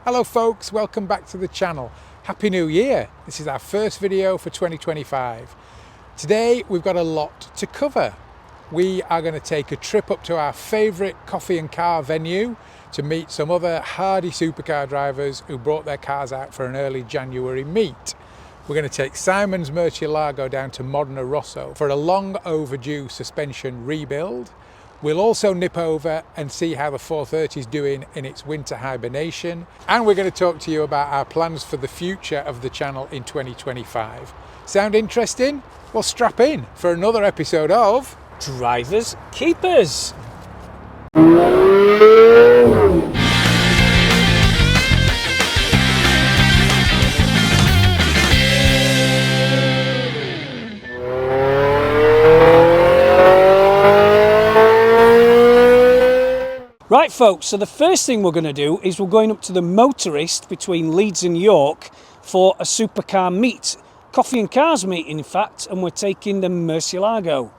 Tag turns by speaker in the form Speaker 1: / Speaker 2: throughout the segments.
Speaker 1: Hello folks, welcome back to the channel. Happy New Year. This is our first video for 2025. Today we've got a lot to cover. We are going to take a trip up to our favourite coffee and car venue to meet some other hardy supercar drivers who brought their cars out for an early January meet. We're going to take Simon's Murcielago down to Modena Rosso for a long overdue suspension rebuild. We'll also nip over and see how the 430 is doing in its winter hibernation. And we're going to talk to you about our plans for the future of the channel in 2025. Sound interesting? Well, strap in for another episode of
Speaker 2: Drivers Keepers. Right folks, so the first thing we're going to do is we're going up to the Motorist between Leeds and York for a supercar meet. Coffee and cars meet in fact, and we're taking the Murcielago.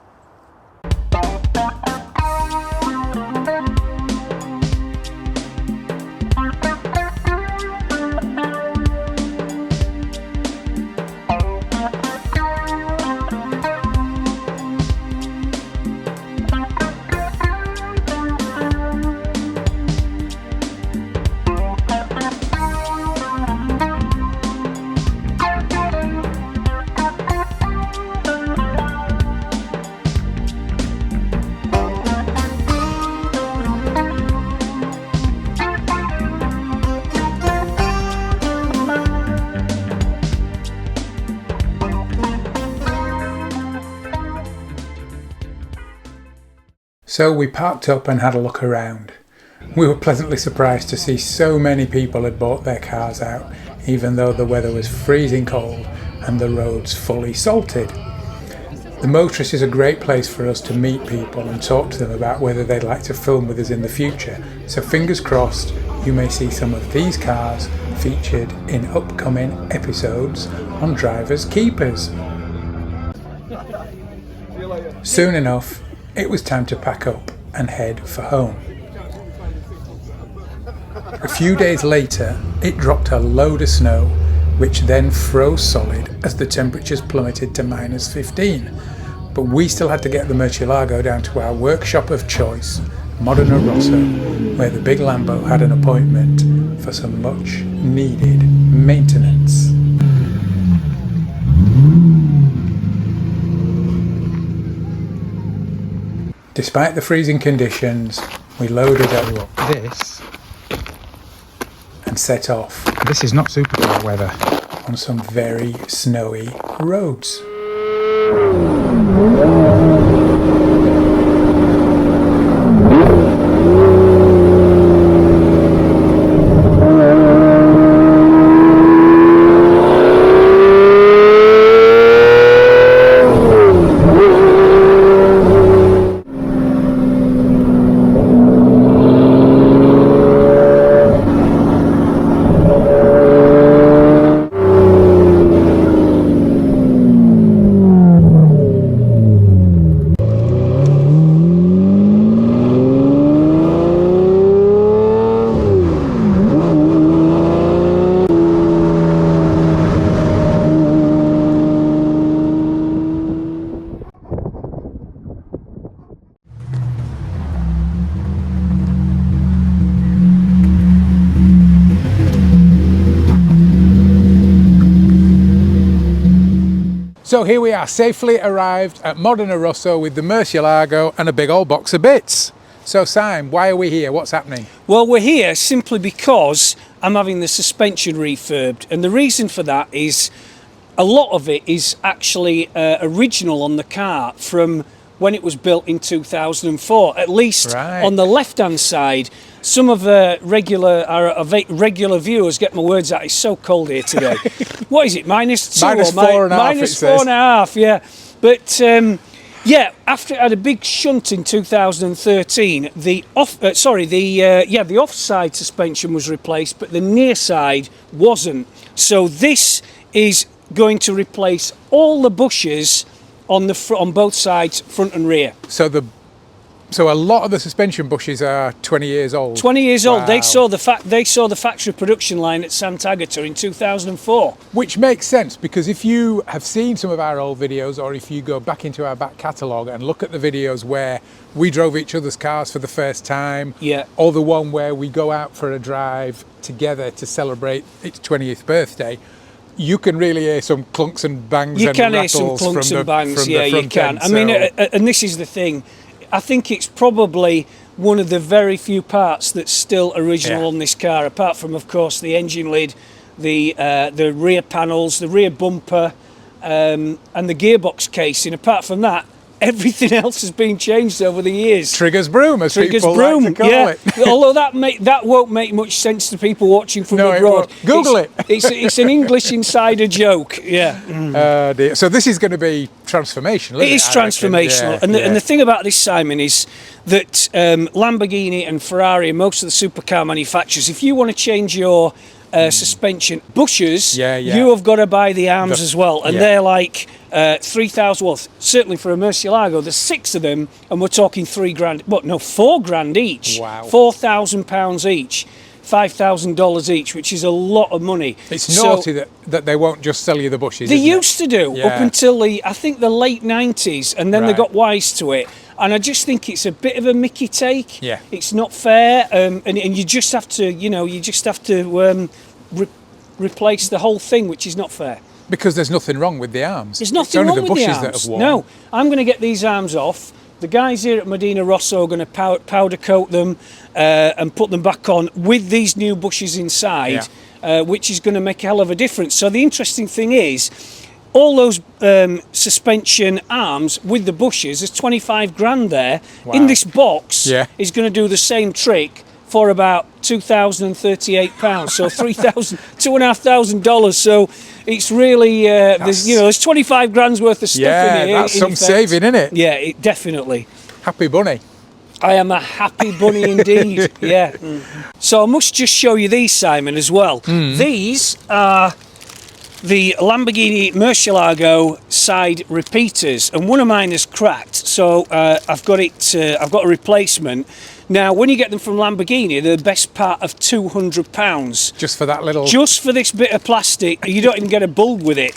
Speaker 1: So we parked up and had a look around. We were pleasantly surprised to see so many people had bought their cars out, even though the weather was freezing cold and the roads fully salted. The Motorist is a great place for us to meet people and talk to them about whether they'd like to film with us in the future, so fingers crossed you may see some of these cars featured in upcoming episodes on Drivers Keepers. Soon enough, it was time to pack up and head for home. A few days later, it dropped a load of snow, which then froze solid as the temperatures plummeted to -15. But we still had to get the Murcielago down to our workshop of choice, Modena Rosso, where the big Lambo had an appointment for some much needed maintenance. Despite the freezing conditions, we loaded up this and set off. This is not supercar weather on some very snowy roads. So here we are, safely arrived at Modena Rosso with the Murcielago and a big old box of bits. So Simon, why are we here? What's happening?
Speaker 2: Well, we're here simply because I'm having the suspension refurbed, and the reason for that is a lot of it is actually original on the car from when it was built in 2004, at least
Speaker 1: right.
Speaker 2: On the left-hand side. Some of the regular viewers, get my words out, it's so cold here today. What is it, -2
Speaker 1: Minus four and a half,
Speaker 2: minus 4.5, yeah. But yeah, after it had a big shunt in 2013, the offside suspension was replaced, but the near side wasn't. So this is going to replace all the bushes on both sides, front and rear.
Speaker 1: So the So a lot of the suspension bushes are 20 years old.
Speaker 2: 20 years old.
Speaker 1: Wow.
Speaker 2: They saw the factory production line at Sant'Agata in 2004.
Speaker 1: Which makes sense, because if you have seen some of our old videos, or if you go back into our back catalogue and look at the videos where we drove each other's cars for the first time,
Speaker 2: Yeah.
Speaker 1: or the one where we go out for a drive together to celebrate its 20th birthday, you can really hear some clunks and bangs.
Speaker 2: You
Speaker 1: and
Speaker 2: can hear some
Speaker 1: rattles
Speaker 2: clunks
Speaker 1: from
Speaker 2: and
Speaker 1: the,
Speaker 2: bangs.
Speaker 1: from
Speaker 2: Yeah,
Speaker 1: the
Speaker 2: you
Speaker 1: front
Speaker 2: can.
Speaker 1: end,
Speaker 2: I mean,
Speaker 1: so-
Speaker 2: and this is the thing. I think it's probably one of the very few parts that's still original
Speaker 1: Yeah.
Speaker 2: on this car, apart from, of course, the engine lid, the rear panels, the rear bumper, and the gearbox casing. Apart from that, everything else has been changed over the years.
Speaker 1: Trigger's broom, as
Speaker 2: Trigger's
Speaker 1: people
Speaker 2: broom,
Speaker 1: like to call
Speaker 2: yeah.
Speaker 1: it.
Speaker 2: Although that won't make much sense to people watching from
Speaker 1: No, it
Speaker 2: abroad.
Speaker 1: won't. Google it.
Speaker 2: It's an English insider joke. Yeah.
Speaker 1: Dear. So this is going to be transformational.
Speaker 2: It is
Speaker 1: I reckon?
Speaker 2: transformational,
Speaker 1: Yeah,
Speaker 2: and
Speaker 1: yeah.
Speaker 2: the thing about this, Simon, is that Lamborghini and Ferrari and most of the supercar manufacturers, if you want to change your suspension bushes,
Speaker 1: Yeah, yeah.
Speaker 2: you have got to buy the arms as well, and
Speaker 1: yeah.
Speaker 2: they're like 3,000. Well, certainly for a Murcielago, there's 6 of them, and we're talking £3,000. What? No, £4,000 each.
Speaker 1: Wow.
Speaker 2: £4,000 each. $5,000 each, which is a lot of money.
Speaker 1: It's
Speaker 2: So-
Speaker 1: naughty that they won't just sell you the bushes.
Speaker 2: they
Speaker 1: isn't it?
Speaker 2: used to do
Speaker 1: Yeah.
Speaker 2: up until I think the late 90s, and then they
Speaker 1: Right.
Speaker 2: got wise to it. And I just think it's a bit of a Mickey take.
Speaker 1: Yeah.
Speaker 2: It's not fair, and you just have to, replace the whole thing, which is not fair.
Speaker 1: Because there's nothing wrong with the arms.
Speaker 2: There's
Speaker 1: It's
Speaker 2: nothing
Speaker 1: only
Speaker 2: wrong
Speaker 1: the
Speaker 2: with the
Speaker 1: bushes
Speaker 2: arms.
Speaker 1: that have worn.
Speaker 2: No, I'm going to get these arms off. The guys here at Medina Rosso are going to powder coat them and put them back on with these new bushes inside, which is going to make a hell of a difference. So the interesting thing is, all those suspension arms with the bushes, there's 25 grand there.
Speaker 1: Wow.
Speaker 2: In this box
Speaker 1: Yeah.
Speaker 2: is going to do the same trick for about £2,038. So $2,500. So it's really there's 25 grand's worth of stuff
Speaker 1: Yeah,
Speaker 2: in here.
Speaker 1: that's
Speaker 2: in
Speaker 1: some
Speaker 2: effect.
Speaker 1: saving, isn't it?
Speaker 2: Yeah, definitely.
Speaker 1: Happy bunny.
Speaker 2: I am a happy bunny indeed. Yeah. So I must just show you these, Simon, as well. These are the Lamborghini Murcielago side repeaters, and one of mine is cracked, so I've got a replacement. Now, when you get them from Lamborghini, they're the best part of £200.
Speaker 1: Just for that little...
Speaker 2: Just for this bit of plastic, you don't even get a bulb with it.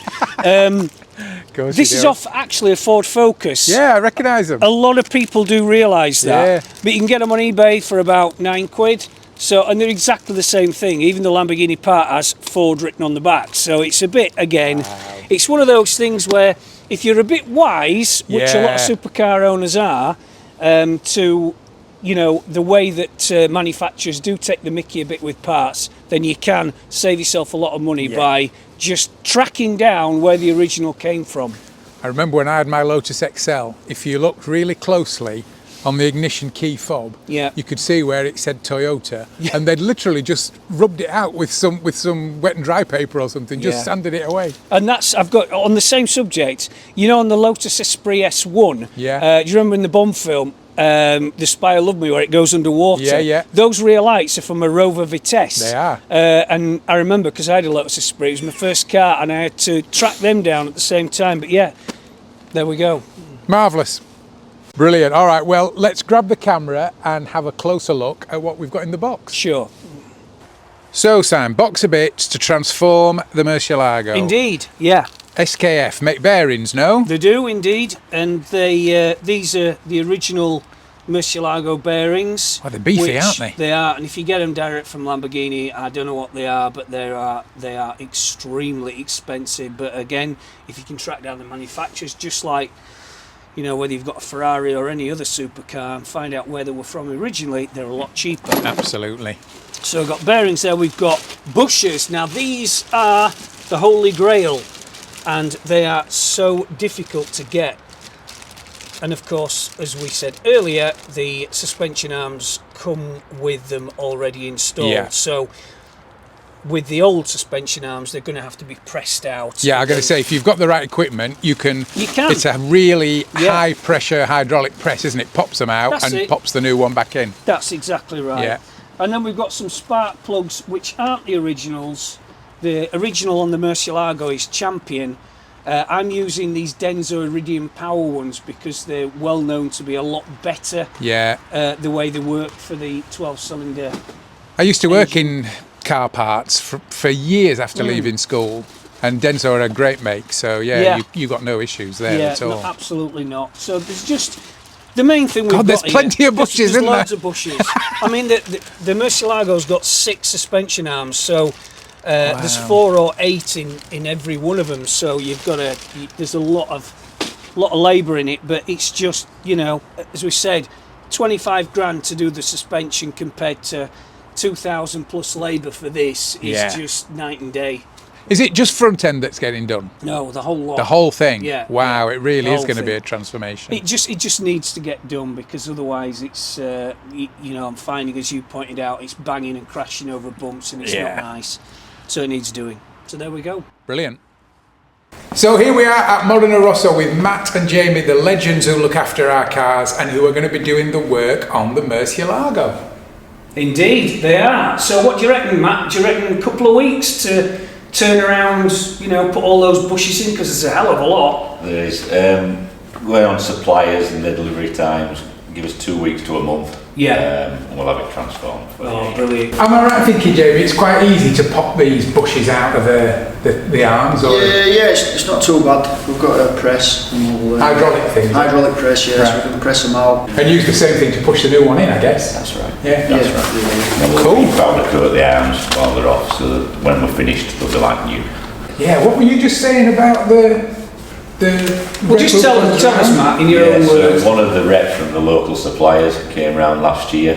Speaker 2: This is off actually a Ford Focus.
Speaker 1: Yeah, I recognise them.
Speaker 2: A lot of people do realise that.
Speaker 1: Yeah.
Speaker 2: But you can get them on eBay for about £9. So, and they're exactly the same thing. Even the Lamborghini part has Ford written on the back. So it's a bit, again, it's one of those things where if you're a bit wise, which a lot of supercar owners are, to, the way that manufacturers do take the mickey a bit with parts, then you can save yourself a lot of money by just tracking down where the original came from.
Speaker 1: I remember when I had my Lotus XL, if you looked really closely on the ignition key fob, you could see where it said Toyota, and they'd literally just rubbed it out with some wet and dry paper or something, just sanded it away.
Speaker 2: And I've got, on the same subject, on the Lotus Esprit S1, do you remember in the Bond film, The Spy Who Loved Me, where it goes underwater?
Speaker 1: Yeah.
Speaker 2: Those rear lights are from a Rover Vitesse.
Speaker 1: They are.
Speaker 2: And I remember, because I had a Lotus Esprit, it was my first car, and I had to track them down at the same time. But yeah, there we go.
Speaker 1: Marvellous. Brilliant. All right, well, let's grab the camera and have a closer look at what we've got in the box.
Speaker 2: Sure.
Speaker 1: So, Sam, box of bits to transform the Murcielago.
Speaker 2: Indeed, yeah.
Speaker 1: SKF, make bearings, no?
Speaker 2: They do, indeed. And these are the original Murcielago bearings.
Speaker 1: Oh, they're beefy, aren't they?
Speaker 2: They are, and if you get them direct from Lamborghini, I don't know what they are, but they are extremely expensive. But again, if you can track down the manufacturers, just like whether you've got a Ferrari or any other supercar, and find out where they were from originally, they're a lot cheaper.
Speaker 1: Absolutely.
Speaker 2: So we've got bearings there, we've got bushers. Now these are the holy grail, and they are so difficult to get. And of course, as we said earlier, the suspension arms come with them already installed.
Speaker 1: Yeah.
Speaker 2: So with the old suspension arms, they're going to have to be pressed out.
Speaker 1: Yeah, I'm going to say, if you've got the right equipment, you can. It's a really high pressure hydraulic press, isn't it? Pops them out pops the new one back in.
Speaker 2: That's exactly right.
Speaker 1: Yeah.
Speaker 2: And then we've got some spark plugs, which aren't the originals. The original on the Murcielago is Champion, I'm using these Denso Iridium Power ones because they're well known to be a lot better.
Speaker 1: Yeah.
Speaker 2: The way they work for the 12-cylinder.
Speaker 1: I used to work in car parts for years after leaving school, and Denso are a great make. So yeah. You got no issues there at all.
Speaker 2: No, absolutely not. So there's just the main thing we've got
Speaker 1: there's plenty of bushes,
Speaker 2: there's
Speaker 1: isn't there?
Speaker 2: loads of bushes. I mean, the Murcielago's got 6 suspension arms, so there's 4 or 8 in every one of them. So there's a lot of labour in it, but it's just, you know, as we said, 25 grand to do the suspension compared to 2,000 plus labour for this is just night and day.
Speaker 1: Is it just front end that's getting done?
Speaker 2: No, the whole lot.
Speaker 1: The whole thing?
Speaker 2: Yeah.
Speaker 1: Wow,
Speaker 2: yeah,
Speaker 1: it really is going to be a transformation.
Speaker 2: It just needs to get done, because otherwise it's, you know, I'm finding, as you pointed out, it's banging and crashing over bumps and it's not nice. So it needs doing. So there we go.
Speaker 1: Brilliant. So here we are at Modena Rosso with Matt and Jamie, the legends who look after our cars and who are going to be doing the work on the Murcielago.
Speaker 2: Indeed, they are. So what do you reckon, Matt? Do you reckon a couple of weeks to turn around, you know, put all those bushes in? Because there's a hell of a lot.
Speaker 3: There is. Going on suppliers and their delivery times, give us 2 weeks to a month.
Speaker 2: Yeah.
Speaker 3: And we'll have it transformed.
Speaker 2: Brilliant.
Speaker 1: Am I right thinking, Jamie, it's quite easy to pop these bushes out of the arms? Or
Speaker 4: Yeah, it's not too bad. We've got a press. And we'll,
Speaker 1: hydraulic thing?
Speaker 4: Hydraulic press, yes.
Speaker 1: Right.
Speaker 4: We can press them out.
Speaker 1: And use the same thing to push the new one in, I guess?
Speaker 3: That's right.
Speaker 1: Yeah.
Speaker 3: That's right. And we'll powder coat the arms while they're off, so that when we're finished, they'll be like new.
Speaker 1: Yeah, what were you just saying about the
Speaker 2: Well, just tell us, Matt, in your own words.
Speaker 3: One of the reps from the local suppliers came round last year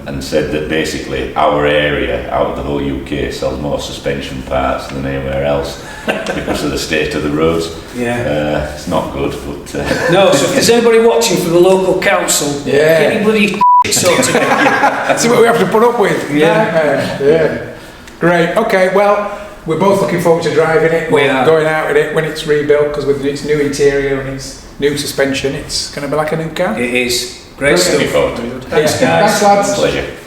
Speaker 3: and said that basically our area out of the whole UK sells more suspension parts than anywhere else because of the state of the roads.
Speaker 2: Yeah.
Speaker 3: It's not good, but...
Speaker 2: No, so if there's anybody watching for the local council, get your bloody sorted out.
Speaker 1: That's what we have to put up with. Yeah. Great. Okay, well, we're both looking forward to driving it.
Speaker 2: We are.
Speaker 1: Going out in it when it's rebuilt, because with its new interior and its new suspension, it's going to be like a new car.
Speaker 2: It is. Great stuff.
Speaker 3: Looking forward to it.
Speaker 2: Thanks, guys.
Speaker 1: Thanks, lads.
Speaker 3: Pleasure.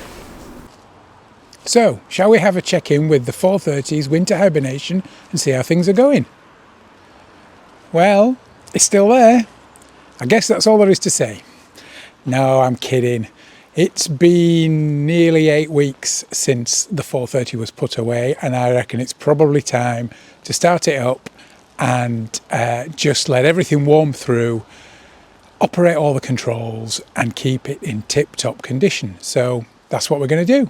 Speaker 1: So, shall we have a check-in with the 430's winter hibernation and see how things are going? Well, it's still there. I guess that's all there is to say. No, I'm kidding. It's been nearly 8 weeks since the 430 was put away, and I reckon it's probably time to start it up and just let everything warm through, operate all the controls and keep it in tip-top condition. So that's what we're going to do.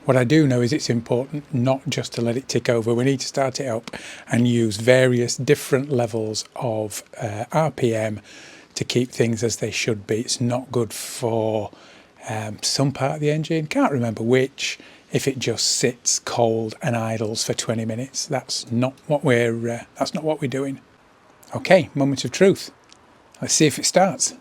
Speaker 1: What I do know is it's important not just to let it tick over. We need to start it up and use various different levels of RPM to keep things as they should be. It's not good for some part of the engine, can't remember which, if it just sits cold and idles for 20 minutes. That's not what we're doing. Okay, moment of truth. Let's see if it starts.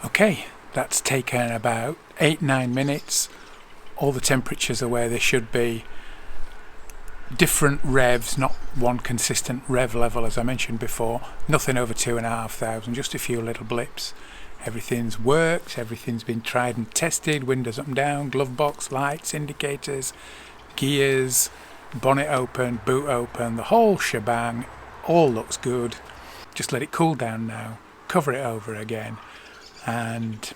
Speaker 1: Okay, that's taken about 8-9 minutes. All the temperatures are where they should be. Different revs, not one consistent rev level as I mentioned before. Nothing over 2,500, just a few little blips. Everything's worked, everything's been tried and tested. Windows up and down, glove box, lights, indicators, gears, bonnet open, boot open, the whole shebang. All looks good. Just let it cool down now, cover it over again, and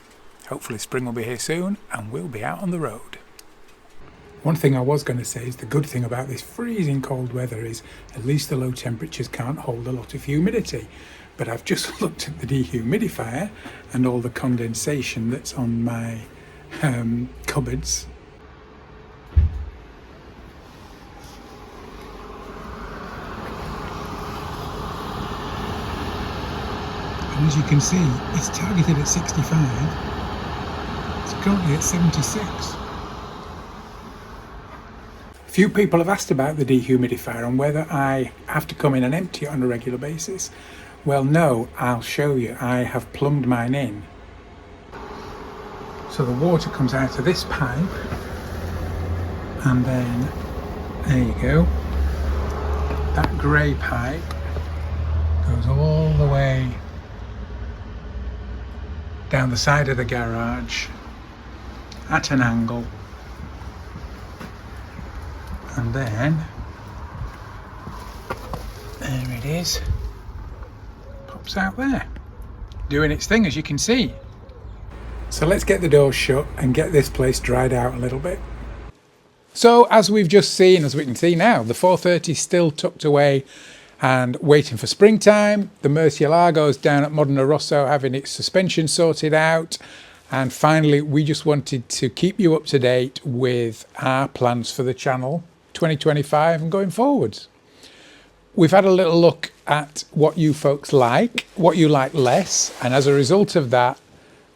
Speaker 1: hopefully spring will be here soon and we'll be out on the road. One thing I was going to say is the good thing about this freezing cold weather is at least the low temperatures can't hold a lot of humidity. But I've just looked at the dehumidifier and all the condensation that's on my cupboards. And as you can see, it's targeted at 65. It's currently at 76. A few people have asked about the dehumidifier and whether I have to come in and empty it on a regular basis. Well, no, I'll show you. I have plumbed mine in. So the water comes out of this pipe, and then there you go. That grey pipe goes all the way down the side of the garage at an angle, and then there it is, pops out there, doing its thing, as you can see. So let's get the doors shut and get this place dried out a little bit. So as we've just seen, as we can see now, the 430 is still tucked away and waiting for springtime. The Murcielago's down at Modena Rosso having its suspension sorted out. And finally, we just wanted to keep you up to date with our plans for the channel 2025 and going forwards. We've had a little look at what you folks like, what you like less, and as a result of that,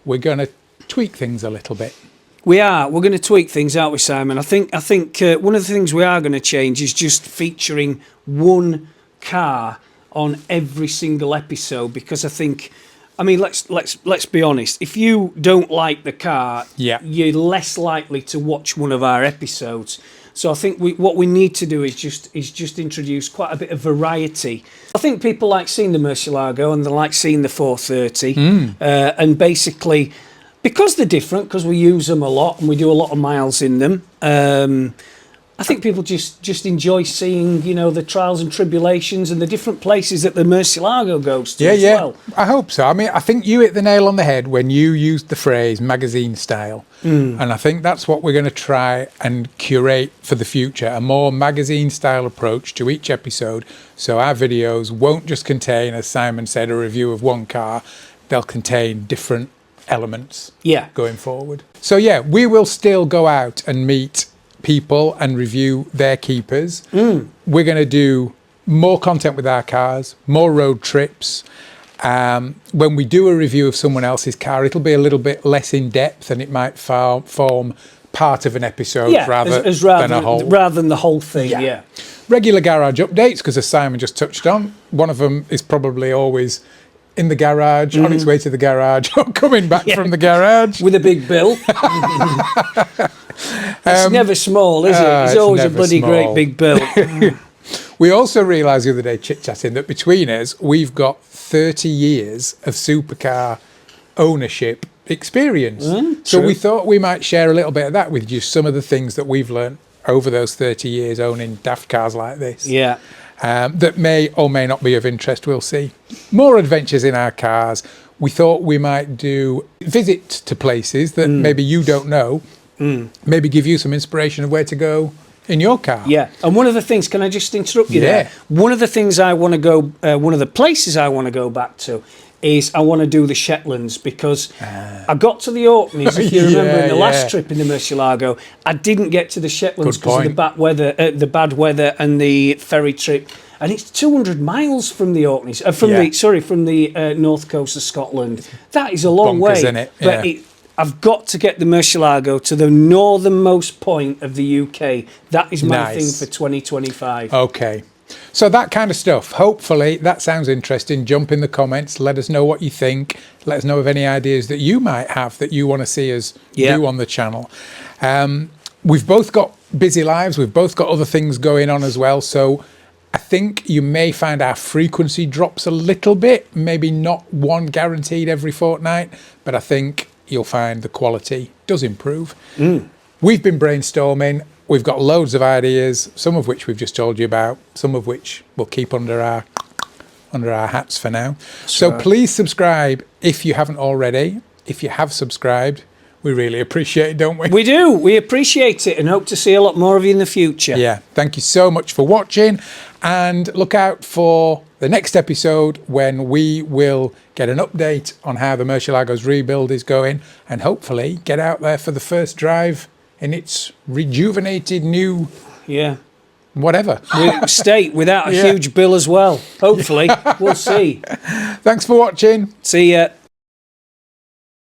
Speaker 1: we're going to tweak things a little bit.
Speaker 2: We are. We're going to tweak things, aren't we, Simon? I think one of the things we are going to change is just featuring one car on every single episode, because I think, I mean, let's be honest. If you don't like the car, you're less likely to watch one of our episodes. So I think what we need to do is just introduce quite a bit of variety. I think people like seeing the Murcielago and they like seeing the 430, and basically because they're different, because we use them a lot and we do a lot of miles in them. I think people just enjoy seeing, you know, the trials and tribulations and the different places that the Murcielago goes to as well.
Speaker 1: I hope so. I mean, I think you hit the nail on the head when you used the phrase magazine style. And I think that's what we're going to try and curate for the future, a more magazine style approach to each episode. So our videos won't just contain, as Simon said, a review of one car. They'll contain different elements going forward. So yeah, we will still go out and meet people and review their keepers. We're going to do more content with our cars, more road trips. When we do a review of someone else's car, it'll be a little bit less in depth and it might form part of an episode rather than a whole.
Speaker 2: Rather than the whole thing,
Speaker 1: Regular garage updates, because as Simon just touched on, one of them is probably always in the garage, on its way to the garage, or coming back from the garage.
Speaker 2: With a big bill. It's never small, is it? It's always a bloody great big bill.
Speaker 1: We also realised the other day, chit-chatting, that between us, we've got 30 years of supercar ownership experience. So we thought we might share a little bit of that with you, some of the things that we've learned over those 30 years owning daft cars like this. That may or may not be of interest, we'll see. More adventures in our cars. We thought we might do visits to places that maybe you don't know, maybe give you some inspiration of where to go in your car.
Speaker 2: And one of the things, can I just interrupt you there? One of the things I want to go, one of the places I want to go back to is I want to do the Shetlands, because I got to the Orkneys, if you remember, in the last trip in the Murcielago. I didn't get to the Shetlands because of the bad weather and the ferry trip. And it's 200 miles from the Orkneys, from the north coast of Scotland. That is a long way.
Speaker 1: Isn't it?
Speaker 2: But I've got to get the Murcielago to the northernmost point of the UK. That is my thing for 2025.
Speaker 1: Okay. So that kind of stuff. Hopefully that sounds interesting. Jump in the comments. Let us know what you think. Let us know of any ideas that you might have that you want to see us do on the channel. We've both got busy lives. We've both got other things going on as well. So I think you may find our frequency drops a little bit. Maybe not one guaranteed every fortnight, but I think you'll find the quality does improve. We've been brainstorming. We've got loads of ideas, some of which we've just told you about, some of which we'll keep under our hats for now. So please subscribe if you haven't already. If you have subscribed, we really appreciate it, don't we?
Speaker 2: We do. We appreciate it and hope to see a lot more of you in the future.
Speaker 1: Yeah. Thank you so much for watching, and look out for the next episode when we will get an update on how the Murcielago's rebuild is going, and hopefully get out there for the first drive in its rejuvenated new whatever.
Speaker 2: State without a huge bill as well. Hopefully, we'll see.
Speaker 1: Thanks for watching.
Speaker 2: See ya.